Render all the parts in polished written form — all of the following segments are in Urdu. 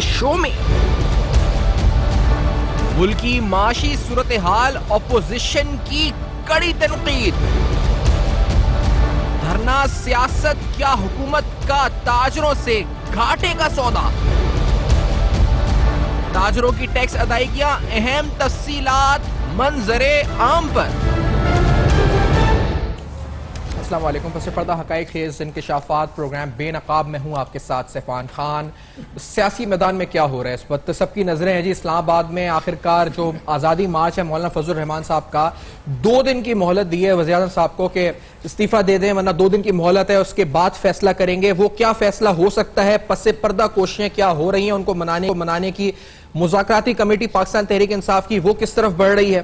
شو میں ملکی معاشی صورتحال اپوزیشن کی کڑی تنقید. دھرنا سیاست کیا حکومت کا تاجروں سے گھاٹے کا سودا. تاجروں کی ٹیکس ادائیگیاں اہم تفصیلات منظر عام پر. السلام علیکم. پس پردہ حقائق خیز انکشافات پروگرام بے نقاب میں ہوں آپ کے ساتھ سیفان خان. سیاسی میدان میں کیا ہو رہا ہے اس وقت سب کی نظریں ہیں جی اسلام آباد میں. آخرکار جو آزادی مارچ ہے مولانا فضل الرحمان صاحب کا 2 دن کی مہلت دی ہے وزیر اعظم صاحب کو کہ استعفیٰ دے دیں ورنہ 2 دن کی مہلت ہے, اس کے بعد فیصلہ کریں گے. وہ کیا فیصلہ ہو سکتا ہے, پس پردہ کوششیں کیا ہو رہی ہیں ان کو منانے کی, مذاکراتی کمیٹی پاکستان تحریک انصاف کی وہ کس طرف بڑھ رہی ہے.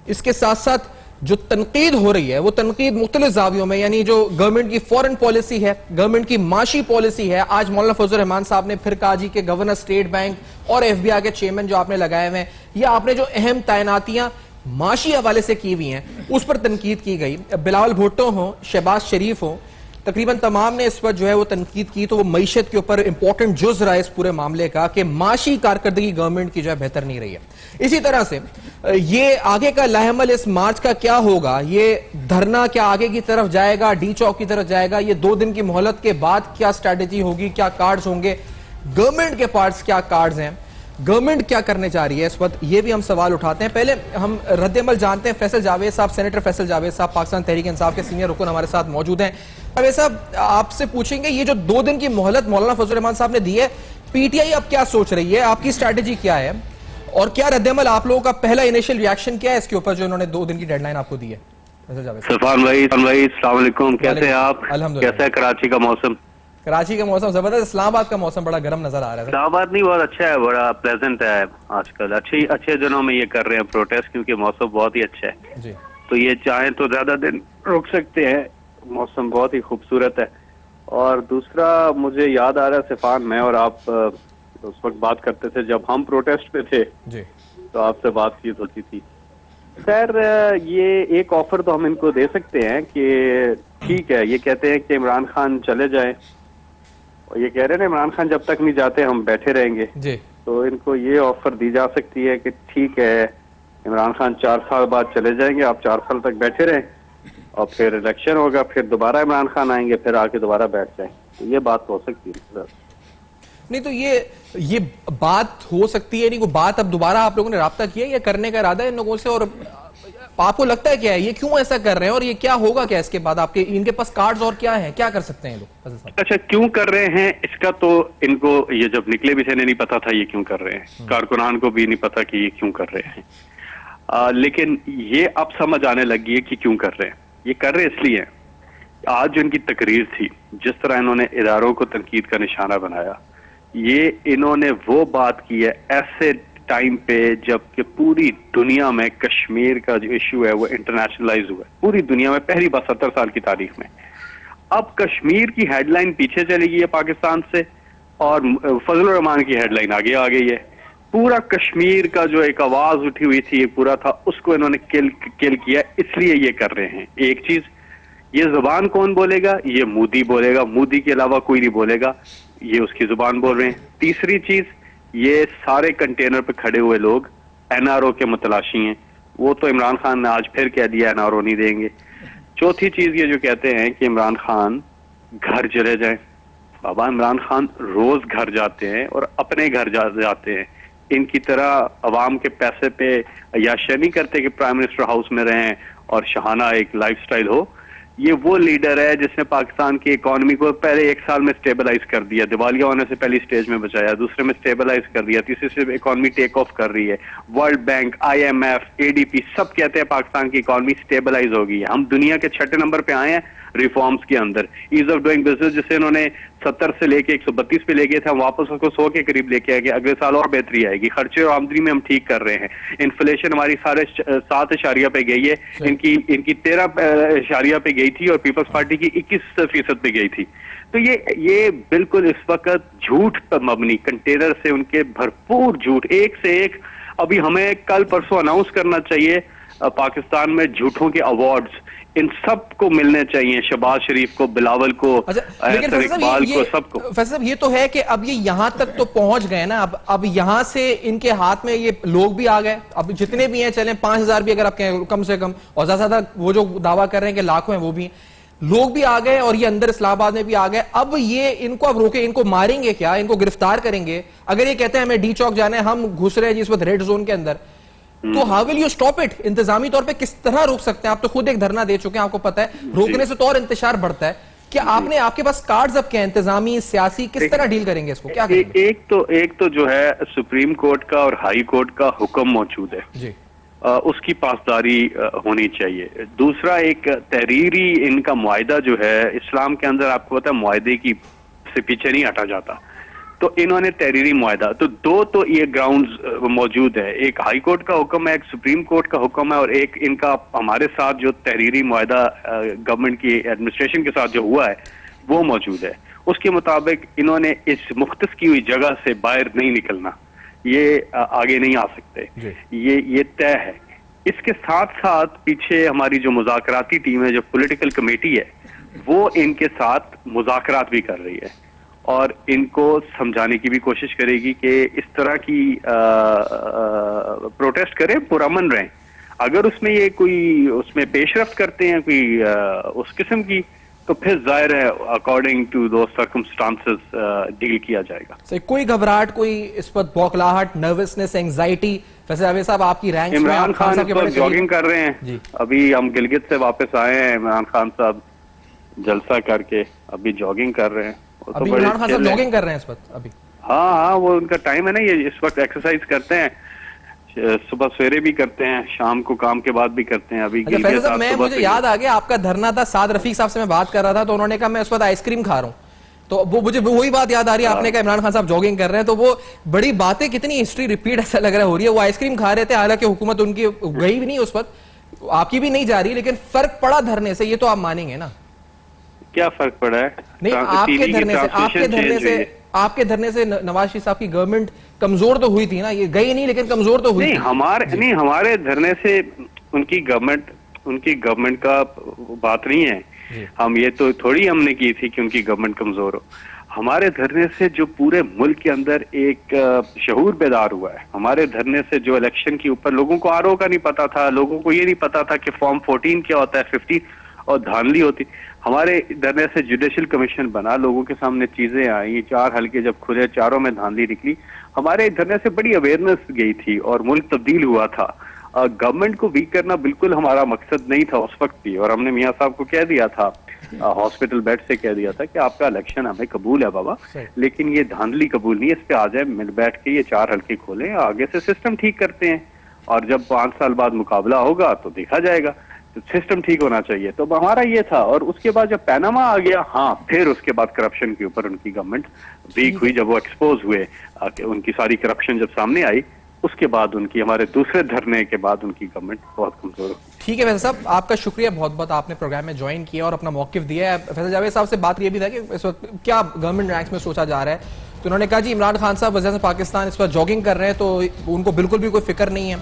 اس کے ساتھ ساتھ جو تنقید ہو رہی ہے وہ تنقید مختلف زاویوں میں, یعنی جو گورنمنٹ کی فورن پالیسی ہے, گورنمنٹ کی معاشی پالیسی ہے. آج مولانا فضل الرحمان صاحب نے پھر کہا جی کہ گورنر اسٹیٹ بینک اور ایف بی آئی کے چیئرمین جو آپ نے لگائے ہوئے ہیں یا آپ نے جو اہم تعیناتیاں معاشی حوالے سے کی ہوئی ہیں اس پر تنقید کی گئی. بلاول بھٹو ہوں, شہباز شریف ہوں, تقریباً تمام نے اس پر جو ہے وہ تنقید کی. تو وہ معیشت کے اوپر امپورٹنٹ جز رہا ہے اس پورے معاملے کا کہ معاشی کارکردگی گورنمنٹ کی جو ہے بہتر نہیں رہی ہے. اسی طرح سے یہ آگے کا لاحمل اس مارچ کا کیا ہوگا, یہ دھرنا کیا آگے کی طرف جائے گا, ڈی چوک کی طرف جائے گا, یہ 2 دن کی مہلت کے بعد کیا سٹریٹجی ہوگی, کیا کارڈز ہوں گے, گورنمنٹ کے پارٹس کیا کارڈز ہیں, گورنمنٹ کیا کرنے چاہ رہی ہے اس وقت, یہ بھی ہم سوال اٹھاتے ہیں. پہلے ہم رد عمل جانتے ہیں. فیصل جاوید صاحب, سینیٹر فیصل جاوید صاحب پاکستان تحریک انصاف کے سینئر رکن ہمارے ساتھ موجود ہیں. جاوید صاحب آپ سے پوچھیں گے یہ جو 2 دن کی مہلت مولانا فضل الرحمان صاحب نے دی ہے, پی ٹی آئی اب کیا سوچ رہی ہے, آپ کی اسٹریٹجی کیا ہے اور کیا رد عمل آپ لوگوں کا پہلا انیشل ریاکشن کیا ہے اس کے اوپر جو انہوں نے 2 دن کی ڈیڈ لائن آپ کو دی ہے. سفان بھائی السلام علیکم, کیسے ہیں آپ, کیسا ہے کراچی کا موسم؟ کراچی کا موسم زبردست, اسلام آباد کا موسم بڑا گرم نظر آ رہا ہے. اسلام آباد نہیں بہت اچھا ہے, بڑا پلیزنٹ ہے آج کل. اچھے دنوں میں یہ کر رہے ہیں پروٹیسٹ کیونکہ موسم بہت ہی اچھا ہے جی. تو یہ چاہیں تو زیادہ دن رک سکتے ہیں, موسم بہت ہی خوبصورت ہے. اور دوسرا مجھے یاد آ رہا ہے سفان, میں اور آپ اس وقت بات کرتے تھے جب ہم پروٹیسٹ پہ تھے جی, تو آپ سے بات چیت ہوتی تھی. خیر یہ ایک آفر تو ہم ان کو دے سکتے ہیں کہ ٹھیک ہے, یہ کہتے ہیں کہ عمران خان چلے جائیں اور یہ کہہ رہے ہیں عمران خان جب تک نہیں جاتے ہم بیٹھے رہیں گے جی. تو ان کو یہ آفر دی جا سکتی ہے کہ ٹھیک ہے عمران خان 4 سال بعد چلے جائیں گے, آپ 4 سال تک بیٹھے رہیں اور پھر الیکشن ہوگا, پھر دوبارہ عمران خان آئیں گے, پھر آ کے دوبارہ بیٹھ جائیں. تو یہ بات ہو سکتی ہے. نہیں تو یہ بات ہو سکتی ہے, نہیں کوئی بات اب دوبارہ آپ لوگوں نے رابطہ کیا یا کرنے کا ارادہ ہے ان لوگوں سے, اور آپ کو لگتا ہے کیا ہے یہ کیوں ایسا کر رہے ہیں اور یہ کیا ہوگا کیا اس کے بعد, آپ کے ان کے پاس کارڈز اور کیا ہیں, کیا کر سکتے ہیں لوگ؟ اچھا کیوں کر رہے ہیں اس کا تو ان کو یہ جب نکلے بھی تھے نہیں پتا تھا یہ کیوں کر رہے ہیں, کارکنان کو بھی نہیں پتا کہ یہ کیوں کر رہے ہیں, لیکن یہ اب سمجھ آنے لگی ہے کہ کیوں کر رہے ہیں. یہ کر رہے اس لیے آج جو ان کی تقریر تھی, جس طرح انہوں نے اداروں کو تنقید کا نشانہ بنایا, یہ انہوں نے وہ بات کی ہے ایسے ٹائم پہ جب کہ پوری دنیا میں کشمیر کا جو ایشو ہے وہ انٹرنیشنلائز ہوا ہے, پوری دنیا میں پہلی بار 70 سال کی تاریخ میں. اب کشمیر کی ہیڈ لائن پیچھے چلی گئی ہے پاکستان سے اور فضل الرحمان کی ہیڈ لائن آگے آ گئی ہے. پورا کشمیر کا جو ایک آواز اٹھی ہوئی تھی, یہ پورا تھا, اس کو انہوں نے کل کیا, اس لیے یہ کر رہے ہیں. ایک چیز, یہ زبان کون بولے گا, یہ مودی بولے گا, مودی کے علاوہ کوئی نہیں بولے گا, یہ اس کی زبان بول رہے ہیں. تیسری چیز, یہ سارے کنٹینر پہ کھڑے ہوئے لوگ این آر او کے متلاشی ہیں, وہ تو عمران خان نے آج پھر کہہ دیا این آر او نہیں دیں گے. چوتھی چیز یہ جو کہتے ہیں کہ عمران خان گھر چلے جائیں, بابا عمران خان روز گھر جاتے ہیں اور اپنے گھر جاتے ہیں. ان کی طرح عوام کے پیسے پہ عیاشی نہیں کرتے کہ پرائم منسٹر ہاؤس میں رہیں اور شہانہ ایک لائف سٹائل ہو. یہ وہ لیڈر ہے جس نے پاکستان کی اکانومی کو پہلے 1 سال میں سٹیبلائز کر دیا, دیوالیہ ہونے سے پہلی سٹیج میں بچایا, دوسرے میں سٹیبلائز کر دیا, تیسرے سے اکانومی ٹیک آف کر رہی ہے. World bank, I M F, A D B سب کہتے ہیں پاکستان کی اکانومی سٹیبلائز ہو گئی ہے. ہم دنیا کے 6 نمبر پہ آئے ہیں ریفارمز کے اندر. ایز آف ڈوئنگ بزنس جسے انہوں نے 70 سے لے کے 132 پہ لے گئے تھے, ہم واپس اس کو 100 کے قریب لے کے آئے گے. اگلے سال اور بہتری آئے گی. خرچے اور آمدنی میں ہم ٹھیک کر رہے ہیں. انفلیشن ہماری 7.0 پہ گئی ہے, ان کی 13.0 پہ گئی تھی اور پیپلز پارٹی کی 21% پہ گئی تھی. تو یہ بالکل اس وقت جھوٹ پر مبنی, کنٹینر سے ان کے بھرپور جھوٹ, ایک سے ایک. ابھی ہمیں کل پرسوں اناؤنس کرنا چاہیے پاکستان میں جھوٹوں کے ایوارڈز, ان سب کو ملنے چاہیے, شہباز شریف کو, بلاول کو, لیکن اقبال کو, سب کو. فیصل صاحب یہ تو ہے کہ اب یہ یہاں تک تو پہنچ گئے نا, اب یہاں سے ان کے ہاتھ میں یہ لوگ بھی آ گئے, اب جتنے بھی ہیں چلیں 5000 بھی اگر آپ کہیں کم سے کم, اور زیادہ زیادہ وہ جو دعویٰ کر رہے ہیں کہ لاکھوں ہیں وہ بھی لوگ بھی آ گئے, اور یہ اندر اسلام آباد میں بھی آ گئے. اب یہ ان کو اب روکے, ان کو ماریں گے کیا, ان کو گرفتار کریں گے؟ اگر یہ کہتے ہیں ہمیں ڈی چوک جانا ہے, ہم گھس رہے ہیں جس وقت ریڈ زون کے اندر, تو how will you stop it? انتظامی طور پہ کس طرح روک سکتے ہیں؟ آپ تو خود ایک دھرنا دے چکے ہیں, آپ کو پتا ہے روکنے سے تو اور انتشار بڑھتا ہے. کہ آپ کے پاس کارڈز اب کیا ہیں, انتظامی, سیاسی, کس طرح ڈیل کریں گے اس کو, کیا کریں گے؟ ایک تو جو ہے سپریم کورٹ کا اور ہائی کورٹ کا حکم موجود ہے, جی اس کی پاسداری ہونی چاہیے. دوسرا ایک تحریری ان کا معاہدہ جو ہے, اسلام کے اندر آپ کو پتا ہے معاہدے کی سے پیچھے نہیں ہٹا جاتا, تو انہوں نے تحریری معاہدہ, تو دو تو یہ گراؤنڈز موجود ہے, ایک ہائی کورٹ کا حکم ہے, ایک سپریم کورٹ کا حکم ہے, اور ایک ان کا ہمارے ساتھ جو تحریری معاہدہ گورنمنٹ کی ایڈمنسٹریشن کے ساتھ جو ہوا ہے وہ موجود ہے. اس کے مطابق انہوں نے اس مختص کی ہوئی جگہ سے باہر نہیں نکلنا, یہ آگے نہیں آ سکتے, یہ طے ہے. اس کے ساتھ ساتھ پیچھے ہماری جو مذاکراتی ٹیم ہے, جو پولیٹیکل کمیٹی ہے, وہ ان کے ساتھ مذاکرات بھی کر رہی ہے, اور ان کو سمجھانے کی بھی کوشش کرے گی کہ اس طرح کی پروٹیسٹ کریں, پرامن رہیں. اگر اس میں یہ کوئی اس میں پیش رفت کرتے ہیں کوئی اس قسم کی, تو پھر ظاہر ہے according to those circumstances deal کیا جائے گا. کوئی گھبراہٹ, کوئی اس پر بوکھلاہٹ, نروسنس, اینگزائٹی؟ ویسے جاوید صاحب آپ کی رینکس میں عمران خان اس وقت جاگنگ کر رہے ہیں, ابھی ہم گلگت سے واپس آئے ہیں, عمران خان صاحب جلسہ کر کے ابھی جاگنگ کر رہے ہیں. ابھی عمران خان صاحب جاگنگ کر رہے ہیں اس وقت ابھی؟ ہاں وہ ان کا ٹائم ہے نا, یہ اس وقت ایکسرسائز کرتے ہیں, صبح سویرے بھی کرتے ہیں, شام کو کام کے بعد بھی کرتے ہیں. ابھی مجھے یاد آ گیا آپ کا دھرنا تھا, سعد رفیق صاحب سے میں بات کر رہا تھا, تو انہوں نے کہا میں اس وقت آئس کریم کھا رہا ہوں, تو وہ مجھے وہی بات یاد آ رہی ہے. آپ نے کہا عمران خان صاحب جاگنگ کر رہے ہیں, تو وہ بڑی باتیں, کتنی ہسٹری ریپیٹ ایسا لگ رہا ہو رہی ہے. وہ آئس کریم کھا رہے تھے, حالانکہ حکومت ان کی گئی بھی نہیں اس وقت, آپ کی بھی نہیں جا رہی, لیکن فرق پڑا دھرنے سے, یہ تو آپ مانیں گے نا؟ کیا فرق پڑا ہے؟ نہیں, آپ کے دھرنے سے نواز شریف صاحب کی گورنمنٹ کمزور تو ہوئی تھی نا, یہ گئی نہیں لیکن کمزور تو ہوئی. نہیں, ہمارے دھرنے سے ان کی گورنمنٹ کا بات نہیں ہے. ہم یہ تو تھوڑی ہم نے کی تھی کہ ان کی گورنمنٹ کمزور ہو. ہمارے دھرنے سے جو پورے ملک کے اندر ایک شعور بیدار ہوا ہے. ہمارے دھرنے سے جو الیکشن کے اوپر لوگوں کو آر او کا نہیں پتا تھا, لوگوں کو یہ نہیں پتا تھا کہ فارم 14 کیا ہوتا ہے, 15 اور دھاندلی ہوتی. ہمارے دھرنے سے جوڈیشل کمیشن بنا, لوگوں کے سامنے چیزیں آئیں, 4 حلقے جب کھلے, 4 میں دھاندلی نکلی. ہمارے دھرنے سے بڑی اویئرنیس گئی تھی اور ملک تبدیل ہوا تھا. گورنمنٹ کو ویک کرنا بالکل ہمارا مقصد نہیں تھا اس وقت بھی, اور ہم نے میاں صاحب کو کہہ دیا تھا, ہاسپٹل بیڈ سے کہہ دیا تھا کہ آپ کا الیکشن ہمیں قبول ہے بابا, لیکن یہ دھاندلی قبول نہیں ہے, اس پہ آ جائے, مل بیٹھ کے یہ 4 حلقے کھولیں, آگے سے سسٹم ٹھیک کرتے ہیں, اور جب 5 سال بعد مقابلہ ہوگا تو دیکھا جائے گا. سسٹم ٹھیک ہونا چاہیے. تو ہمارا یہ تھا. اور اس کے بعد جب پیناما آ گیا, ہاں پھر اس کے بعد کرپشن کے اوپر ان کی گورنمنٹ ویک ہوئی, جب وہ ایکسپوز ہوئے, ان کی ساری کرپشن جب سامنے آئی, اس کے بعد ان کی, ہمارے دوسرے دھرنے کے بعد ان کی گورنمنٹ بہت کمزور ہوئی. ٹھیک ہے فیصل صاحب, آپ کا شکریہ بہت بہت, آپ نے پروگرام میں جوائن کیا اور اپنا موقف دیا ہے. فیصل جاوید صاحب سے بات یہ بھی تھا کہ اس وقت کیا گورنمنٹ رینکس میں سوچا جا رہا ہے, تو انہوں نے کہا جی عمران خان صاحب وزیر پاکستان اس وقت جاگنگ کر رہے ہیں, تو ان کو بالکل بھی کوئی فکر نہیں ہے.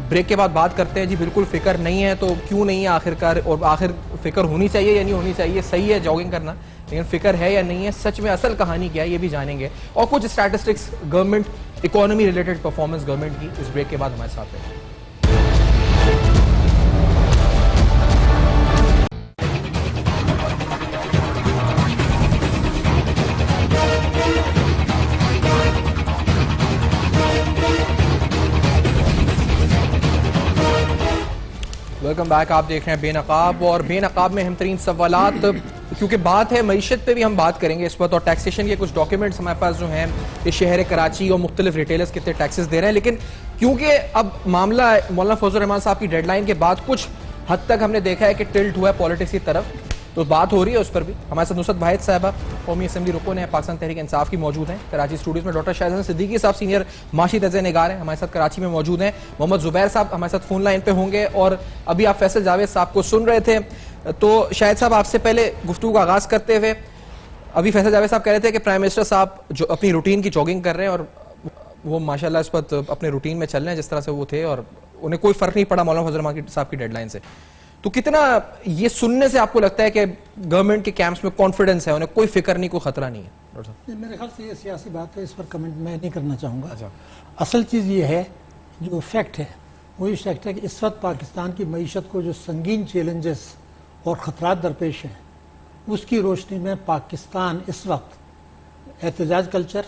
بریک کے بعد بات کرتے ہیں, جی بالکل فکر نہیں ہے, تو کیوں نہیں ہے آخر کار, اور آخر فکر ہونی چاہیے یا نہیں ہونی چاہیے؟ صحیح ہے جاگنگ کرنا, لیکن فکر ہے یا نہیں ہے, سچ میں اصل کہانی کیا ہے یہ بھی جانیں گے, اور کچھ statistics government economy related performance government کی اس بریک کے بعد ہمارے ساتھ ہے. ویلکم بیک, آپ دیکھ رہے ہیں بے نقاب, اور بے نقاب میں اہم ترین سوالات, کیونکہ بات ہے معیشت پہ بھی ہم بات کریں گے اس وقت, اور ٹیکسیشن کے کچھ ڈاکیومنٹس ہمارے پاس جو ہیں, یہ شہر کراچی اور مختلف ریٹیلرز کتنے ٹیکسز دے رہے ہیں. لیکن کیونکہ اب معاملہ مولانا فضل الرحمان صاحب کی ڈیڈ لائن کے بعد کچھ حد تک ہم نے دیکھا ہے کہ ٹلٹ ہوا ہے پالیٹکس کی طرف, تو بات ہو رہی ہے اس پر بھی. ہمارے ساتھ نصرت واحد صاحبہ قومی اسمبلی رکن ہیں, پاکستان تحریک انصاف کی موجود ہیں کراچی اسٹوڈیوز میں. ڈاکٹر شاہزاد صدیقی صاحب سینئر معاشی تجزیہ نگار ہیں, ہمارے ساتھ کراچی میں موجود ہیں. محمد زبیر صاحب ہمارے ساتھ فون لائن پہ ہوں گے. اور ابھی آپ فیصل جاوید صاحب کو سن رہے تھے, تو شاہد صاحب آپ سے پہلے گفتگو کا آغاز کرتے ہوئے ابھی فیصل جاوید صاحب کہہ رہے تھے کہ پرائم منسٹر صاحب جو اپنی روٹین کی جاگنگ کر رہے ہیں, اور وہ ماشاءاللہ اس وقت اپنے روٹین میں چل رہے ہیں جس طرح سے وہ تھے, اور انہیں کوئی فرق نہیں پڑا مولانا فضل الرحمان صاحب کی ڈیڈ لائن سے. تو کتنا یہ سننے سے آپ کو لگتا ہے کہ گورنمنٹ کے کیمپس میں کانفیڈنس ہے, انہیں کوئی فکر نہیں, کوئی خطرہ نہیں ہے؟ ڈاکٹر صاحب میرے خیال سے یہ سیاسی بات ہے, اس پر کمنٹ میں نہیں کرنا چاہوں گا. اصل چیز یہ ہے, جو فیکٹ ہے وہ یہ فیکٹ ہے کہ اس وقت پاکستان کی معیشت کو جو سنگین چیلنجز اور خطرات درپیش ہیں, اس کی روشنی میں پاکستان اس وقت احتجاج کلچر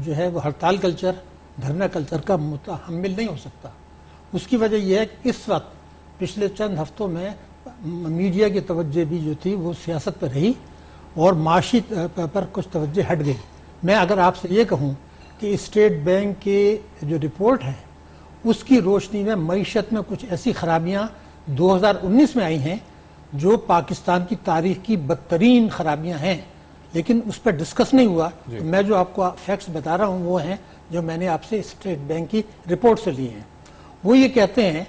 جو ہے وہ ہڑتال کلچر, دھرنا کلچر کا متحمل نہیں ہو سکتا. اس کی وجہ یہ ہے کہ اس وقت پچھلے چند ہفتوں میں میڈیا کی توجہ بھی جو تھی وہ سیاست پر رہی اور معاشی پر کچھ توجہ ہٹ گئی. میں اگر آپ سے یہ کہوں کہ اسٹیٹ بینک کے جو رپورٹ ہے اس کی روشنی میں معیشت میں کچھ ایسی خرابیاں 2019 میں آئی ہیں جو پاکستان کی تاریخ کی بدترین خرابیاں ہیں, لیکن اس پہ ڈسکس نہیں ہوا. میں جو آپ کو فیکٹس بتا رہا ہوں وہ ہیں جو میں نے آپ سے اسٹیٹ بینک کی رپورٹ سے لیے ہیں. وہ یہ کہتے ہیں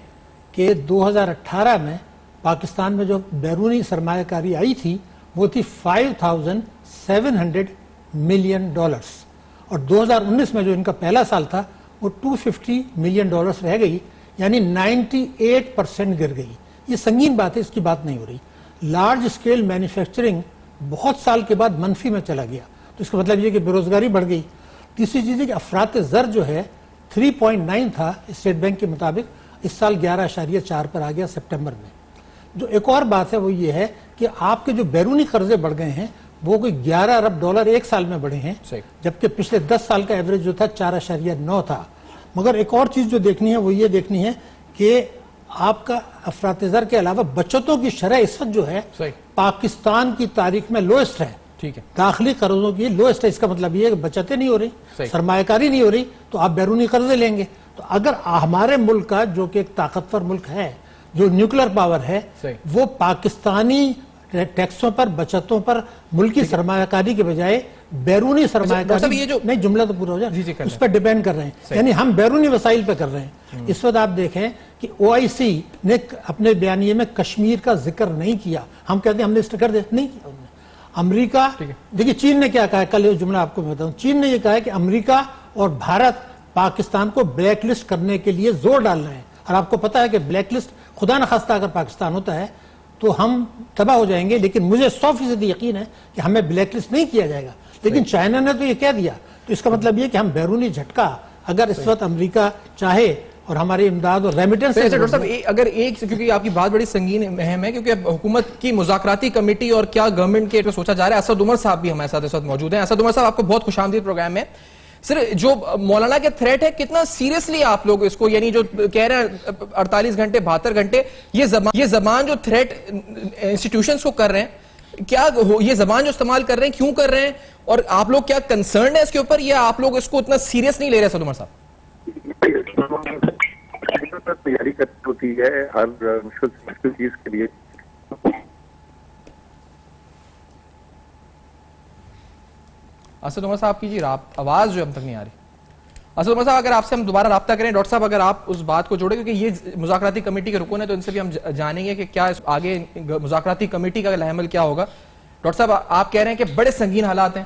کہ 2018 میں پاکستان میں جو بیرونی سرمایہ کاری آئی تھی وہ تھی $5,700 ملین, اور 2019 میں جو ان کا پہلا سال تھا وہ $250 ملین رہ گئی, یعنی 98% گر گئی. یہ سنگین بات ہے, اس کی بات نہیں ہو رہی. لارج اسکیل مینوفیکچرنگ بہت سال کے بعد منفی میں چلا گیا, تو اس کا مطلب یہ کہ بے روزگاری بڑھ گئی. تیسری چیز ہے کہ افراط زر جو ہے 3.9 تھا اسٹیٹ بینک کے مطابق, اس سال 11.4 پر آ گیا سپٹمبر میں. جو ایک اور بات ہے وہ یہ ہے کہ آپ کے جو بیرونی قرضے بڑھ گئے ہیں وہ کوئی $11 ارب ایک سال میں بڑھے ہیں, جبکہ پچھلے 10 سال کا ایوریج جو تھا 4.9 تھا. مگر ایک اور چیز جو دیکھنی ہے وہ یہ دیکھنی ہے کہ آپ کا افراط زر کے علاوہ بچتوں کی شرح اس وقت جو ہے پاکستان کی تاریخ میں لوئسٹ ہے. داخلی قرضوں کی لوئسٹ ہے. اس کا مطلب یہ ہے کہ بچتیں نہیں ہو رہی, سرمایہ کاری نہیں ہو رہی, تو آپ بیرونی قرضے لیں گے. تو اگر ہمارے ملک کا جو کہ ایک طاقتور ملک ہے, جو نیوکلر پاور ہے, وہ پاکستانی ٹیکسوں پر, بچتوں پر, ملکی سرمایہ کاری کے بجائے بیرونی سرمایہ کاری, نہیں جملہ تو پورا ہو جائے, اس پر ڈیپینڈ کر رہے ہیں. یعنی ہم بیرونی وسائل پہ کر رہے ہیں. اس وقت آپ دیکھیں کہ OIC نے اپنے بیانیے میں کشمیر کا ذکر نہیں کیا. ہم کہتے ہیں ہم نے اس کر دیا, نہیں کیا. امریکہ, دیکھیے چین نے کیا کہا ہے, کل یہ جملہ آپ کو میں بتاؤں, چین نے یہ کہا ہے کہ امریکہ اور بھارت پاکستان کو بلیک لسٹ کرنے کے لیے زور ڈال رہے ہیں. اور آپ کو پتا ہے کہ بلیک لسٹ خدا نخواستہ اگر پاکستان ہوتا ہے تو ہم تباہ ہو جائیں گے, لیکن مجھے 100% یقین ہے کہ ہمیں بلیک لسٹ نہیں کیا جائے گا. لیکن چائنا نے تو یہ کہہ دیا, تو اس کا مطلب یہ کہ ہم بیرونی جھٹکا اگر اس وقت امریکہ چاہے اور ہماری امداد اور ریمیٹنس. ڈاکٹر صاحب اگر ایک, کیونکہ آپ کی بات بڑی سنگین اہم ہے, کیونکہ حکومت کی مذاکراتی کمیٹی اور کیا گورنمنٹ کے سوچا جا رہا ہے. اسد عمر صاحب بھی ہمارے ساتھ اس وقت موجود ہیں. اسد عمر صاحب, آپ کو بہت خوش آمدید پروگرام میں. سر, جو مولانا کے تھریٹ ہے, کتنا سیریسلی آپ لوگ اس کو, یعنی جو کہہ رہے ہیں 48 گھنٹے 72 گھنٹے, یہ زبان جو تھریٹ انسٹیٹیوشنز کو کر رہے ہیں, کیا یہ زبان جو استعمال کر رہے ہیں کیوں کر رہے ہیں, اور آپ لوگ کیا کنسرنڈ ہے اس کے اوپر, یا آپ لوگ اس کو اتنا سیریس نہیں لے رہے؟ اسد عمر صاحب تیاری کرنی ہوتی ہے ہر مشکل چیز کے لیے. اسد عمر صاحب کی جی آواز جو ہم تک نہیں آ رہی. اسد عمر صاحب, اگر آپ سے ہم دوبارہ رابطہ کریں, ڈاکٹر صاحب اگر آپ اس بات کو جوڑیں, کیونکہ یہ مذاکراتی کمیٹی کے رکن ہے, تو ان سے بھی ہم جانیں گے کہ کیا آگے مذاکراتی کمیٹی کا عمل کیا ہوگا. ڈاکٹر صاحب, آپ کہہ رہے ہیں کہ بڑے سنگین حالات ہیں,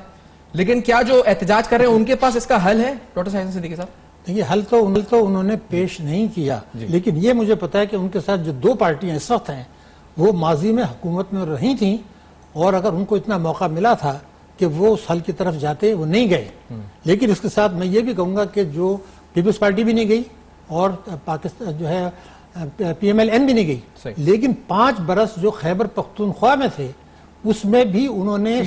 لیکن کیا جو احتجاج کر رہے ہیں ان کے پاس اس کا حل ہے؟ ڈاکٹر صاحب صدیقی صاحب, یہ حل تو انہوں نے پیش نہیں کیا, لیکن یہ مجھے پتا ہے کہ ان کے ساتھ جو 2 پارٹیاں اس وقت ہیں وہ ماضی میں حکومت میں رہی تھیں, اور اگر ان کو اتنا موقع ملا تھا کہ وہ اس حل کی طرف جاتے, وہ نہیں گئے. لیکن اس کے ساتھ میں یہ بھی کہوں گا کہ جو پیپلز پارٹی بھی نہیں گئی اور پاکستان جو ہے PMLN بھی نہیں گئی, لیکن 5 برس جو خیبر پختونخوا میں تھے اس میں بھی انہوں نے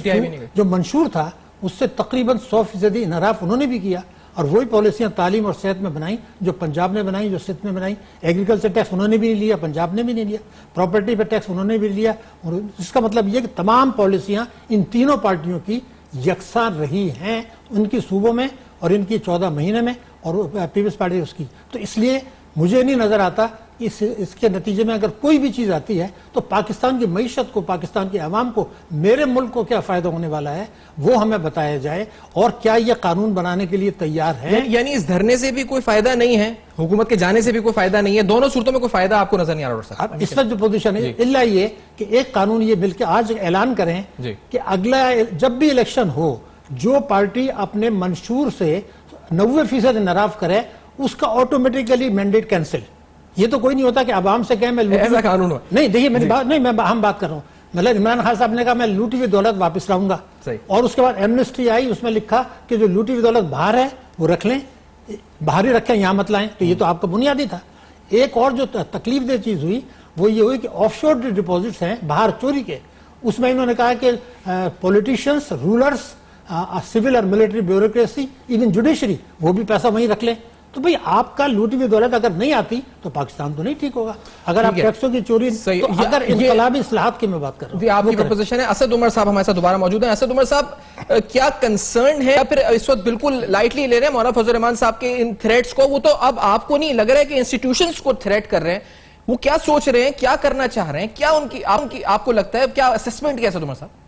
جو منشور تھا اس سے تقریباً 100% انحراف انہوں نے بھی کیا, اور وہی پالیسیاں تعلیم اور صحت میں بنائیں جو پنجاب نے بنائی, جو سندھ میں بنائی. ایگریکلچر ٹیکس انہوں نے بھی نہیں لیا, پنجاب نے بھی نہیں لیا. پراپرٹی پہ ٹیکس انہوں نے بھی لیا. اور اس کا مطلب یہ کہ تمام پالیسیاں ان تینوں پارٹیوں کی یکساں رہی ہیں ان کی صوبوں میں اور ان کی 14 مہینے میں, اور پیپلز پارٹی اس کی. تو اس لیے مجھے نہیں نظر آتا اس کے نتیجے میں اگر کوئی بھی چیز آتی ہے تو پاکستان کی معیشت کو, پاکستان کے عوام کو, میرے ملک کو کیا فائدہ ہونے والا ہے وہ ہمیں بتایا جائے, اور کیا یہ قانون بنانے کے لیے تیار ہے. یعنی اس دھرنے سے بھی کوئی فائدہ نہیں ہے, حکومت کے جانے سے بھی کوئی فائدہ نہیں ہے, دونوں صورتوں میں کوئی فائدہ آپ کو نظر نہیں آ رہا؟ اس وقت جو پوزیشن ہے اللہ یہ کہ ایک قانون یہ مل کے آج اعلان کریں کہ اگلا جب بھی الیکشن ہو, جو پارٹی اپنے منشور سے 90% انحراف کرے اس کا آٹومیٹیکلی مینڈیٹ کینسل. یہ تو کوئی نہیں ہوتا کہ عوام سے کہیں میں ایسا قانون ہو نہیں. دیکھیے میری بات نہیں, ہم بات کر رہا ہوں. مطلب عمران خان صاحب نے کہا میں لوٹی ہوئی دولت واپس لاؤں گا, اور اس کے بعد ایمنسٹی آئی, اس میں لکھا کہ جو لوٹی ہوئی دولت باہر ہے وہ رکھ لیں, باہر ہی رکھیں, یہاں مت لائیں. تو یہ تو آپ کا بنیادی تھا. ایک اور جو تکلیف دہ چیز ہوئی وہ یہ ہوئی کہ آف شور ڈپازٹس ہیں باہر چوری کے, اس میں انہوں نے کہا کہ پولیٹیشینس, رولرز, سول اور ملٹری بیوروکریسی, ایون جوڈیشری, وہ بھی پیسہ وہیں رکھ لیں. تو بھئی آپ کا لوٹی ہوئی دولت اگر نہیں آتی تو پاکستان تو نہیں ٹھیک ہوگا. اگر آپ ٹیکسوں کی چوری, تو اگر انقلابی اصلاحات کی میں بات کر رہا ہوں. آپ کی پروپوزیشن ہے. اسد عمر صاحب ہمارے ساتھ دوبارہ موجود ہیں. اسد عمر صاحب, کیا کنسرن ہے یا پھر اس وقت بالکل لائٹلی لے رہے ہیں مولانا فضل الرحمان صاحب کے ان تھریٹس کو؟ وہ تو اب آپ کو نہیں لگ رہا ہے کہ انسٹیٹیوشنز کو تھریٹ کر رہے ہیں. وہ کیا سوچ رہے ہیں, کیا کرنا چاہ رہے ہیں, کیا ان کی آپ کو لگتا ہے, کیا اسسمنٹ کیا ہے اسد عمر صاحب؟